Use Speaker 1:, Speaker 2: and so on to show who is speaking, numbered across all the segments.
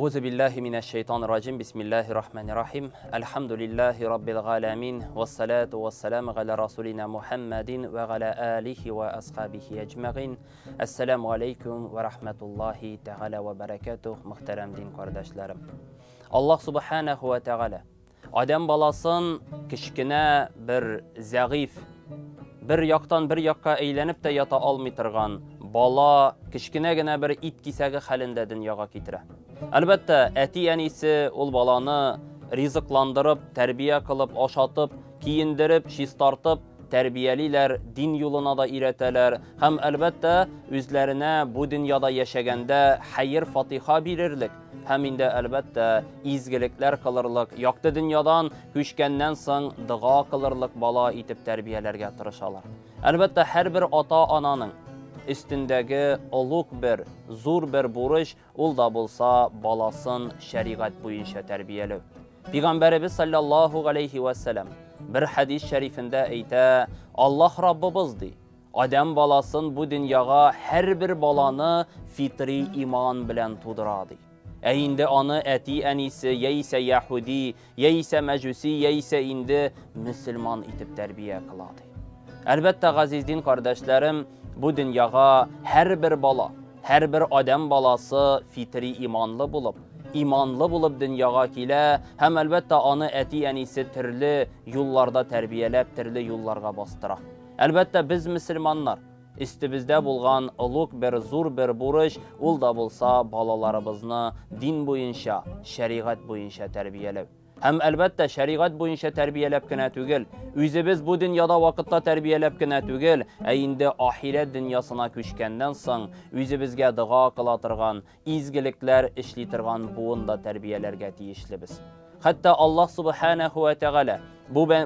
Speaker 1: أعوذ بالله من الشيطان الرجيم بسم الله الرحمن الرحيم الحمد لله رب العالمين والصلاة والسلام على رسولنا محمد وعلى آله وأصحابه أجمعين السلام عليكم ورحمة الله تعالى وبركاته محترم din kardeşlerim. Allah subhanahu ve teala Adem balasın kişkine bir zəğif, bir yaktan bir yakka eğlenip de yata almıtırgan bala kişkine gene bir it kisəgi halinde dünyaga kitire. Elbette eti enisi ol balanı rizıklandırıp, terbiye kılıp, aşatıp, kiyindirip, şistartıp, terbiyeliler, din yoluna da ireteler. Hem elbette üzlerine bu dünyada yaşaganda hayır fatiha bilirlik. Hem inde elbette izgilikler kılırlık. Yaktı dünyadan küçkenden son dığa kılırlık bala itip terbiyelerge tırışalar. Elbette her bir ata ananın üstündeki oluk bir, zor bir buruş, ol da bulsa balasın şeriat boyunca terbiyeli. Peygamberimiz sallallahu aleyhi ve sellem bir hadis şerifinde eyte, Allah Rabbimizdi. Adem balasın bu dünyaya her bir balanı fitri iman bilen tuduradı. Indi anı eti enisi, ya ise Yahudi, ya ise Mecusi, ya ise indi Müslüman itip terbiye kıladı. Elbette gazizdin kardeşlerim, bu dünyaya her bir bala, her bir Adem balası fitri imanlı bulup dünyaya kile, hem elbette anı eti enisi türlü yollarda terbiyelep, türlü yollarga bastıra. Elbette biz Müslümanlar, İstibizde bulgan ılık bir zor bir buruş, ol da bulsa balalarımızını din boyunca, şeriat boyunca terbiyelep. Hem elbette şeriat boyunca terbiyelep kine tügül. Üzümüz bu dünyada vakitte terbiyelep kine tügül. Indi ahiret dünyasına küçkenden son, üzümüzge dığa kılatırgan, izgilikler işlitirgan buğun da terbiyelerge tiyişli biz. Hatta Allah subhanahu ve teala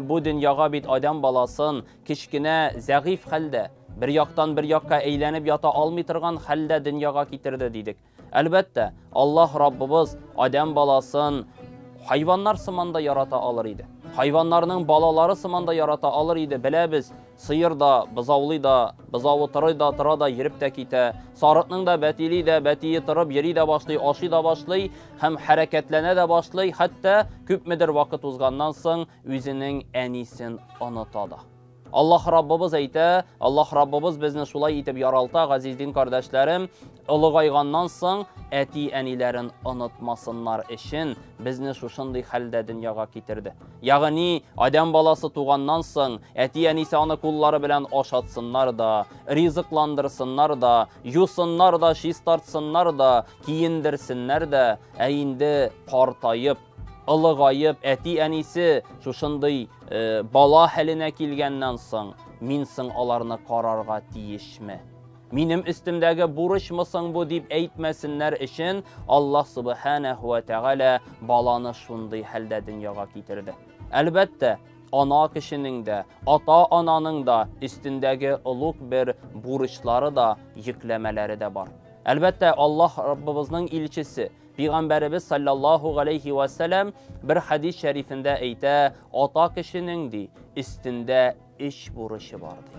Speaker 1: bu dünyaya bit Adem balasın kişkine zəğif halde, bir yaktan bir yakka eğlenip yata almıtırgan halde dünyaya getirdi dedik. Elbette Allah Rabbimiz Adem balasın hayvanlar sımanda yarata alır idi. Hayvanlarının balaları sımanda yarata alır idi. Bile biz sıyır da, bızavlı da, bızavı tırı da, tıra da yirip de kite. Sarıtının da betili de, betiyi tırıp yeri de başlay, aşı da başlay, hem hareketlene de başlay. Hatta küpmedir vakit uzgandan son üzünün en iyisin anıtada. Allah Rabbimiz eyte, Allah Rabbimiz bizni şulay itip yaralta, gazizdin kardeşlerim, ılıgaygandan son eti enilerin unutmasınlar için bizni şuşunday halde dünyaya getirdi. Yani Adem balası tuğandan son eti enisi anı kulları bilen aşatsınlar da, rizıklandırsınlar da, yusunlar da, şistartsınlar da, kiyindirsinler de, eyinde partayıp, ılıgayıp, eti enisi şuşunday bala haline kilgenden son minsin alarını kararga tiyişme. Minim üstümdeki buruş mısın bu deyip eğitmesinler için Allah subhanahu ve teala balanı şunday halde dünyaya getirdi. Elbette ana kişinin de, ata ananın da üstündeki ılık bir buruşları da, yüklemeleri de var. Elbette Allah Rabbimizin ilçisi, Peygamberimiz sallallahu aleyhi ve sellem bir hadis şerifinde eyte, ata kişinin de üstünde iş buruşu vardı.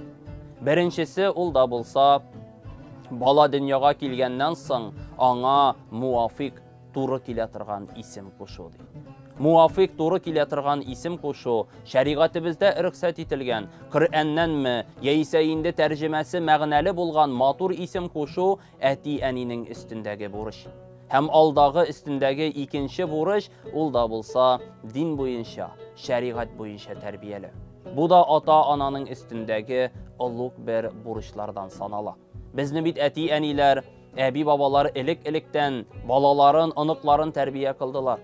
Speaker 1: Birincisi ol da bulsa, bala dünyaya kilgenden son ana muvafik turu kiletirgan isim koşudu. Muvafik turu kiletirgan isim koşu, şeriatımızda rüksat etilgen, Kur'an'dan mı, ya ise indi tercümesi məğnəli bulgan matur isim koşu, eti eninin üstündeki buruş. Hem aldağı üstündeki ikinci buruş, ol da bulsa din boyunca, şeriat boyunca terbiyeli. Bu da ata ananın üstündeki ılık bir buruşlardan sanala. Bizni bit eti eniler, ebi babalar elikten balaların, ınıkların terbiye kıldılar.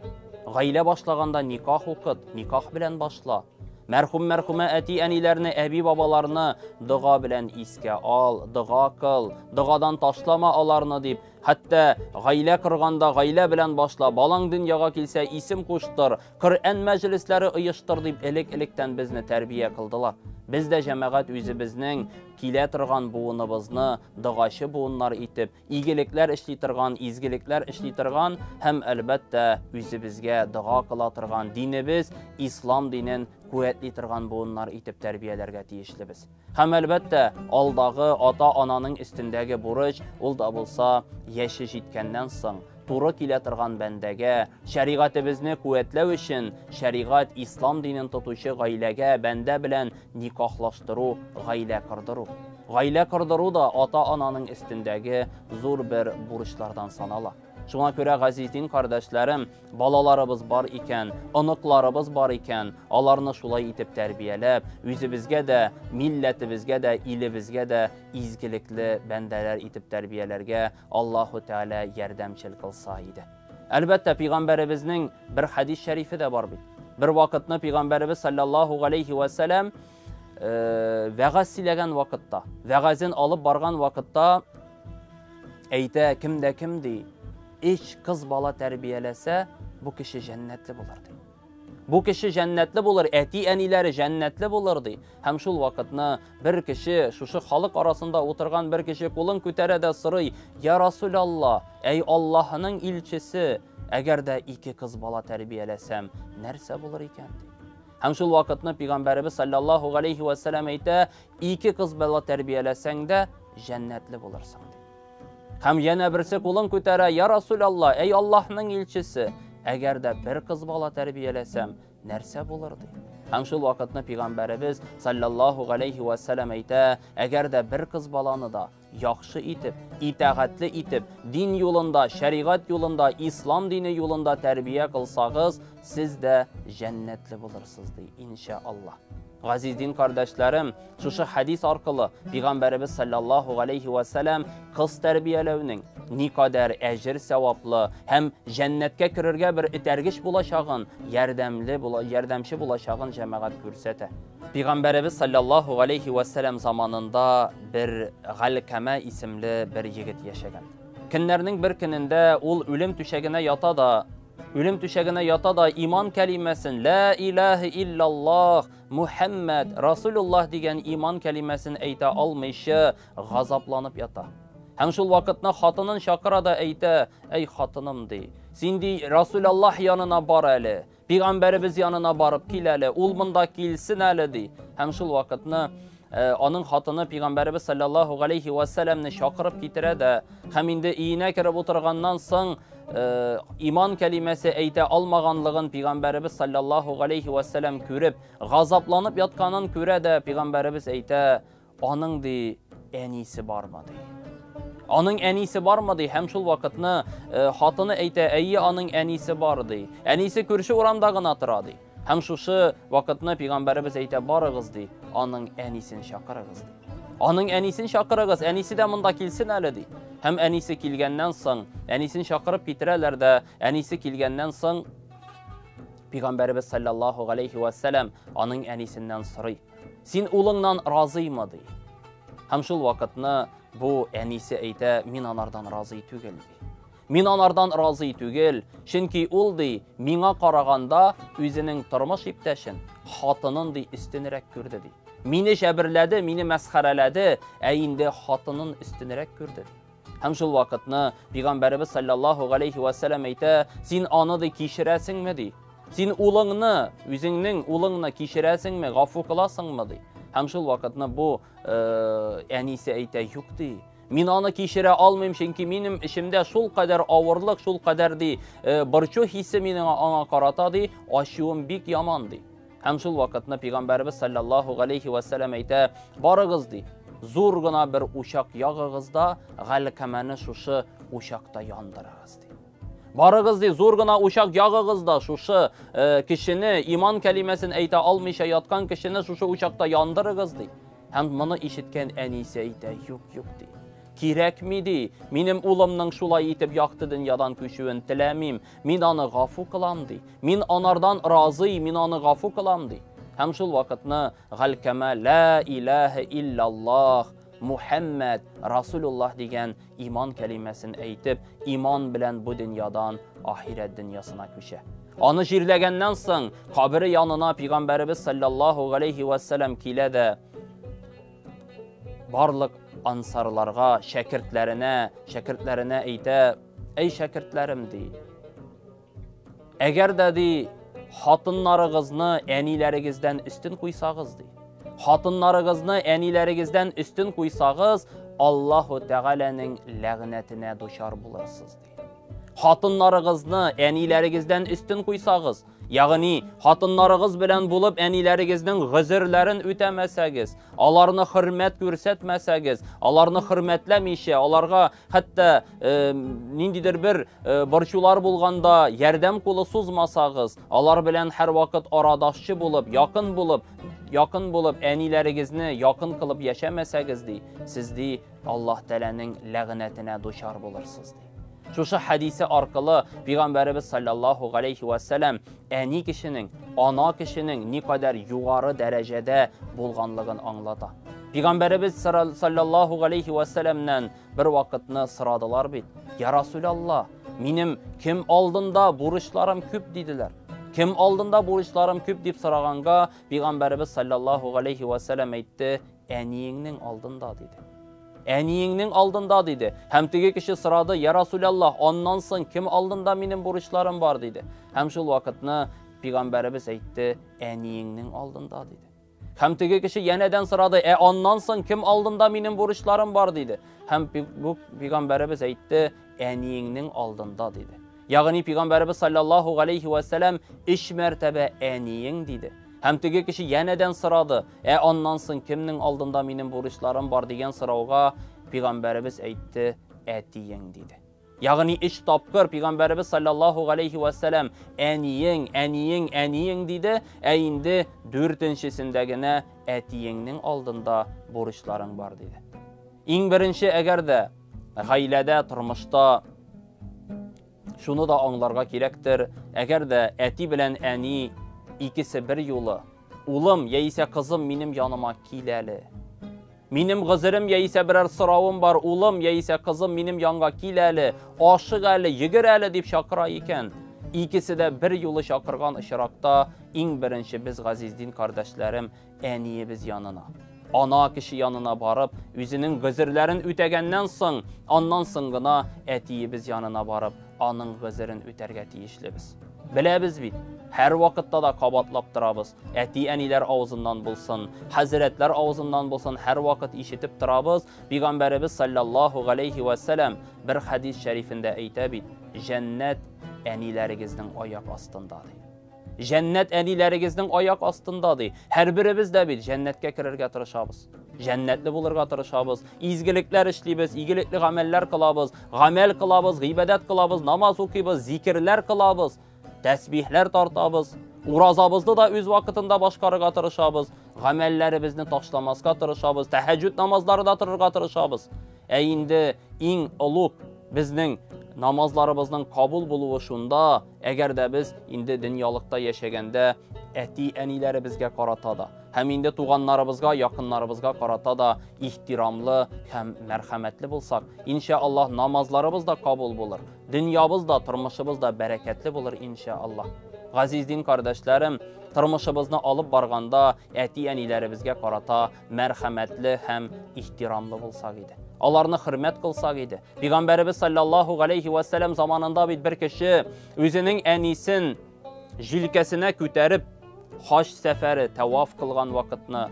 Speaker 1: Gayle başlaganda nikah okut, nikah bilen başla. Merhume eti enilerini, ebi babalarını dığa bilen iske al, dığa kıl, dığadan taşlama alarını deyip, hatta gayle kırganda gayle bilen başla, balan dünyaya kilse isim kuştur, Kur'an meclisleri ıyıştır deyip elikten bizni terbiye kıldılar. Biz de cemaat üzümüzün kile tırgan buğunubuzunu dıgaşı buğunlar itip, iyilikler işlitirgan, izgilikler işlitirgan, hem elbette üzümüzge dığa kılatırgan dinimiz, İslam dinin kuvvetli tırgan buğunlar itip terbiyelerge tiyişli biz. Hem elbette aldağı ata ananın üstündeki buruç, ol da bulsa yaşı jitkenden son, туры килә торган бәндәгә, шәригатебезне куәтләү өчен, шәригат ислам динен тотучы гаиләгә бәндә белән никахлаштыру, гаилә кордыру. Гаилә кордыру да ата-ананың өстендәге зур бер бурычлардан санала. Шуңа күрә, газиз дин кардәшләрем, балаларыбыз бар икән, оныкларыбыз бар икән, аларны шулай итеп тәрбияләп, үзебезгә дә, милләтебезгә дә, илебезгә дә изгелекле бәндәләр итеп тәрбияләргә Аллаһу Тәгалә ярдәмчел кылса иде. Әлбәттә, Пәйгамбәребезнең бер хадис шәрифе дә бар бит. Бер вакытны Пәйгамбәребез саллаллаһу алейхи ва сәлям вәгазь сөйләгән вакытта, вәгазен алып барган вакытта әйтә, кемдә кем ди, eş kız bala tərbiyələsə, bu kişi cənnətli bulardı. Bu kişi cənnətli bular, əti əniləri cənnətli bulardı. Həm şul vaqtını bir kişi, şuşu xalq arasında oturğan bir kişi qolun kütərə də sırıy, ya Rasulallah, ey Allah'ın ilçisi, əgər də iki kız bala tərbiyələsəm, nərsə bular ikəndi? Həm şul vaqtını Peyğəmbərimiz sallallahu aleyhi və sələm eytə, iki kız bala tərbiyələsən də cənnətli bularsan. Hem yana birisi qolun ko'tara, ya Rasulallah, ey Allah'ın ilçisi, əgər də bir qız bala tərbiyələsəm, nərsə bulardı? Hem şul vaqtını Peyğəmbərimiz sallallahu aleyhi və sələm eytə, əgər də bir qız balanı da yaxşı itib, itəğətli itib, din yolunda, şəriat yolunda, İslam dini yolunda tərbiyə qılsağız, siz də cənnətli bulursuzdur, inşallah. Aziz din kardeşlerim, şu hadis arkalı Peygamberimiz sallallahu aleyhi ve sellem kız terbiyelevinin ne kadar ecir sevaplı hem cennetke kirerge bir itergiş bulaşağın, yardımcı bulaşağın cemaat kürsete. Peygamberimiz sallallahu aleyhi ve sellem zamanında bir Galkeme isimli bir yigit yaşagan. Günlerinin bir gününde ol ölüm tüşegine yata da iman kelimesin la ilahe illallah Muhammed Rasulullah degen iman kelimesini eyte almışı gazaplanıp yata. Hem şul vakitne hatının şakıra da eyte, ey hatınım dey, sindi Rasulullah yanına bar eli, Peygamberimiz yanına barıp kileli, ulmunda kilsin eli dey. Hem şul vakitne onun hatını Peygamberimiz sallallahu aleyhi ve sellem'ni şakırıp getire de, hem indi iyine kirip oturgandan son iman kelimesi eyte almağanlığın Peygamberimiz sallallahu aleyhi ve sellem körüp, gazaplanıp yatkanın köre de Peygamberimiz eyte, onun di en iyisi var mı dey. Onun en iyisi var mı dey, hem şul vakitini hatını eyte, eyyi onun en iyisi var dey. En iyisi körüşü oramdağın atıra dey. Hem şuşu vakitini Peygamberimiz eyte barığız dey, onun en iyisini şakırığız dey. Onun en iyisini şakırığız, en iyisi de mında kilsin əli dey. Hem en iyisi kilgenden son, en iyisini şakırıp bitirirler de, en iyisi kilgenden son, Peygamberimiz sallallahu aleyhi ve sellem onun en iyisinden sırıy. Sen ulundan razıyma dey. Hem şul vakitini bu en iyisi eyte, min anardan razı tügel dey. Min anardan razı tügel, çünkü ul dey, mina qaraganda özünün turmuş ipteşin, hatının dey üstünürek gördü dey. Mini şəbirlədi, mini məsxərələdi, əyində hatının üstünürek gördü dey. Hem şul vakitini Peygamberimiz sallallahu aleyhi ve sellem eyte, sen anıdı kişiresin mi dey? Sen ulığını, özünün ulığını kişiresin mi, gafu kılasın mı dey? Hem şul vakitini bu en iyisi eyte yok dey. Min anı kişire almayayım, çünkü benim işimde şul kadar ağırlık, şul kadar dey, birçok hissi meni ana karata dey, aşığım bik yaman dey. Hem şul vakitini Peygamberimiz sallallahu aleyhi ve sellem eyte, barığız dey. Zorguna bir uşak yağığızda, Galkemeni şuşu uşakta yandırığız dey. Barığız dey, zorguna uşak yağığızda şuşu kişini, iman kelimesini eyte almışa yatkan kişini şuşu uşakta yandırığız dey. Hem bunu işitken en iyisi eyte, yok dey. Kirek mi dey, benim ulumның şulay etip yaktı dünyadan köşüğün tiləmim, min anı gafu kılam dey. Min anardan razı, min anı gafu kılam dey. Hem şul vakitini Galkeme la ilahe illallah Muhammed Rasulullah degen iman kelimesini eytip, iman bilen bu dünyadan ahiret dünyasına köşe. Anı jirlegenden son, kabiri yanına Peygamberimiz sallallahu aleyhi ve sellem kile de, barlık ansarlarga, şəkirtlərine eyte, ey şəkirtlərim dey. Eğer de dey, hatınlarınızı enilərinizdən üstün qoysağız dey. Hatınlarınızı enilərinizdən üstün qoysağız, Allahu Teala'nın ləğnətinə düşər bularsınız dey. Xatınlarınızı ənilərinizdən üstün qoysağız, yağni xatınlarınız bilən bulub ənilərinizin g'izirlərin ötəməsəgiz, onlarını hürmət görsətməsəgiz, onlarını hürmətləmişə, onlarga hatta nindidir bir borçular bulğanda yardım qolu suzmasağız, onlar bilən hər vaqt aradaşçı bulub, yakın bulub ənilərinizni yakın qılıb yaşamasəgiz, sizdi Allah Teala'nın ləğnətinə düşər bulursunuz. Şuşa hadisi arkalı Peygamberimiz sallallahu aleyhi ve sellem əni kişinin, ana kişinin ne kadar yukarı derecede bulğanlığını anlata. Peygamberimiz sallallahu aleyhi ve sellem'den bir vakitini sıradılar bit. Ya Resulallah, benim kim aldığında buruşlarım küp dediler. Kim aldığında buruşlarım küp deyip sırağanga Peygamberimiz sallallahu aleyhi ve sellem aytdı, əniyinin aldığında dedi. Əniyinin aldığında dedi. Hem tege kişi sıradı, ya Resulallah ondan son kim aldığında benim borçlarım var dedi. Hem şu vakitini Peygamberimiz aytdı, əniyinin aldığında dedi. Hem tege kişi yeniden sıradı, ondan son kim aldığında benim borçlarım var dedi. Hem bu Peygamberimiz aytdı, əniyinin aldığında dedi. Yani Peygamberimiz sallallahu aleyhi ve sellem iş mertebe əniyin dedi. Hem tege kişi yeniden sıradı. Ondan son kimnin aldığında benim borçlarım var degen sırauğa Peygamberimiz aytdı, etiyin dedi. Yani iş tapkır Peygamberimiz sallallahu aleyhi ve sellem eniyin dedi. Indi dörtünçesindegine etiyinin aldığında borçların var dedi. En birinci eğer de gailede, turmuşta şunu da anlarga gerektir. Eğer de eti bilen eni İkisi bir yolu. Ulum yeyse kızım benim yanıma kileli. Benim kızırım yeyse birer sıravım var. Ulum yeyse kızım benim yanıma kileli. Aşık eli, yigir eli deyip şakıra iken. İkisi de bir yolu şakırgan ışırakta en birinci biz gazizdin kardeşlerim eniyi biz yanına. Ana kişi yanına barıp üzünün gızırların ötegenden son ondan sыңgına etiyi biz yanına barıp anın gızırın öterge tiyişli biz. Bilebiz bit. Her vakitte da kabatlap durabız. Eti eniler ağzından bulsun, hazretler ağzından bulsun her vakit işitip durabız. Peygamberimiz sallallahu aleyhi ve sellem bir hadis şerifinde aytabit. Cennet enilerimizin ayak astındadır. Cennet enilerimizin ayak astındadır. Her birimiz de bir cennetke kirerge tırışabız. Cennetli bulurga tırışabız. İzgilikler işleybiz, iyilikli ameller kılabız, amel kılabız, gıybedet kılabız, namaz okuyabız, zikirler kılabız. Təsbihlər tartabız, urazabızda da öz vaxtında başqarıqa tırışabız, amellərimizni taşlamazqa tırışabız, təhəccüd namazları da tırırqa tırışabız. İndi en uluq bizning namazlarımızın kabul buluşunda, eğer de biz indi dünyalıqda yaşaganda eti eniləri bizga qarata da, hem indi tuğanlarımızga, yakınlarımızga qarata da ihtiramlı, hem merhametli bulsak, inşallah namazlarımız da kabul bulur. Dünyamız da, turmuşumuz da bereketli bulur inşallah. Gazizdin kardeşlerim, turmuşumuzni alıp barganda eti enilərimizga qarata merhametli hem ihtiramlı bulsak idi. Onlarını hürmet kılsak idi. Peygamberimiz sallallahu aleyhi ve sellem zamanında bir kişi özünün enisin jilkesine küterip haç seferi tavaf kılgan vakitini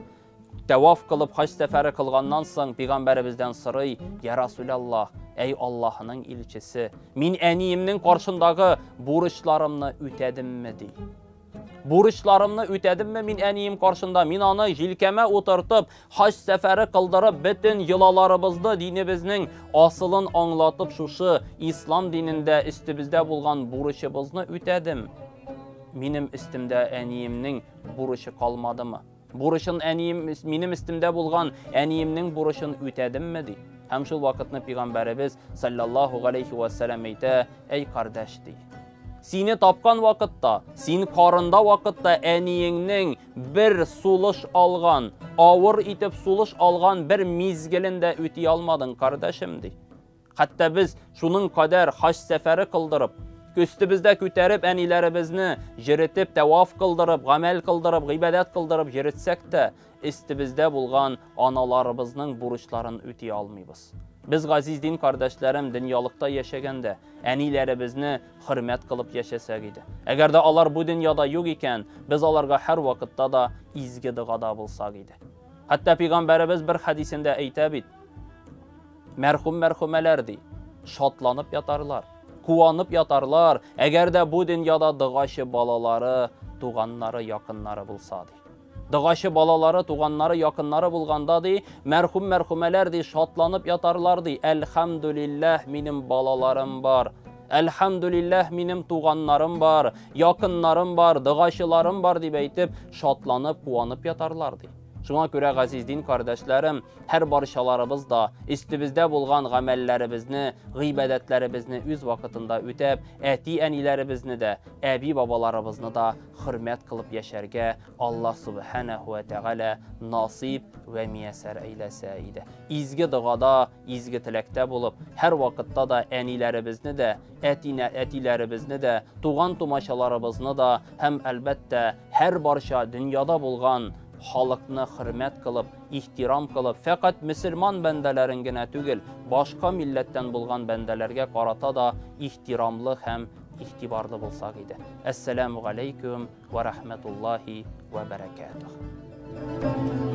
Speaker 1: tavaf kılıp haç seferi kılgandan son Peygamberimizden sırıy, ya Resulallah, ey Allah'ın ilçisi, min eniyimnin karşındağı borçlarımını ötedim mi dey. Borçlarımını ötedim mi min eniyim karşında, min anı jilkeme oturtup haç seferi kıldırıp bütün yılalarımızda dinimizin asılın anlatıp şuşu İslam dininde üstümüzde bulgan borçumuzni ötedim. Benim üstümde eniyimnin borçu kalmadı mı? Borçun benim üstümde bulgan eniyimnin borçunu ötedim mi dey. Hem şu vakitini Peygamberimiz sallallahu aleyhi ve sellem aytdı, ey kardeş dey. Seni tapkan vakitta, sen karında vakitta eniyinin bir suluş algan, ağır itip suluş algan bir mizgilinde ötey almadın kardeşim dey. Hatta biz şunun kadar haç seferi kıldırıp, üstümüzde küterip enilerimizni jiritip, tavaf kıldırıp, amel kıldırıp, gıybedet kıldırıp jiritsek de üstümüzde bulgan analarımızın borçlarını ötey almayız. Biz gazizdin kardeşlerim dünyalıkta yaşaganda enilerimizni hürmet kılıp yaşasak idi. Eğer de onlar bu dünyada yok iken biz onlarga her vakitte da izgi dıgada bulsak idi. Hatta Peygamberimiz bir hadisinde aytabit. Merhum merhumelerdi. Şatlanıp yatarlar. kuanıp yatarlar. Eğer de bu dünyada dığaşı balaları, tuğanları, yakınları bulsadı. Dığaşı balaları, tuğanları, yakınları bulgandadı, merhum merhumelerdi, şatlanıp yatarlardı. Elhamdülillah benim balalarım var. Elhamdülillah benim tuğanlarım var, yakınlarım var, dığaşılarım var deyip eytip, şatlanıp, kuanıp yatarlardı. Şuna görə əziz din kardeşlerim, hər barışalarımız da üstümüzdə bulğan əməllərimizni, qeybədətlərimizni üz vaxtında ütəb, əti ənilərimizni də, əbi babalarımızını da hürmət qılıb yaşərgə Allah subhanahu və təala nasib və müyəssər eyləsəydi. İzgi dığada, izgi tiləkdə bulub, hər vaxtda da ənilərimizni də, ətilərimizni də, tuğan tumaşalarımızını da, həm əlbəttə hər barışa dünyada bulğan xalqını hürmət qılıb, ihtiram qılıb, fəqət müsəlman bəndələrin gənə tügül, başqa millətdən bulğan bəndələrə qarata da ihtiramlı həm ihtibarlı bulsaq idi. Əssəlamu aleyküm və rəhmətullahi və bərəkətuhu.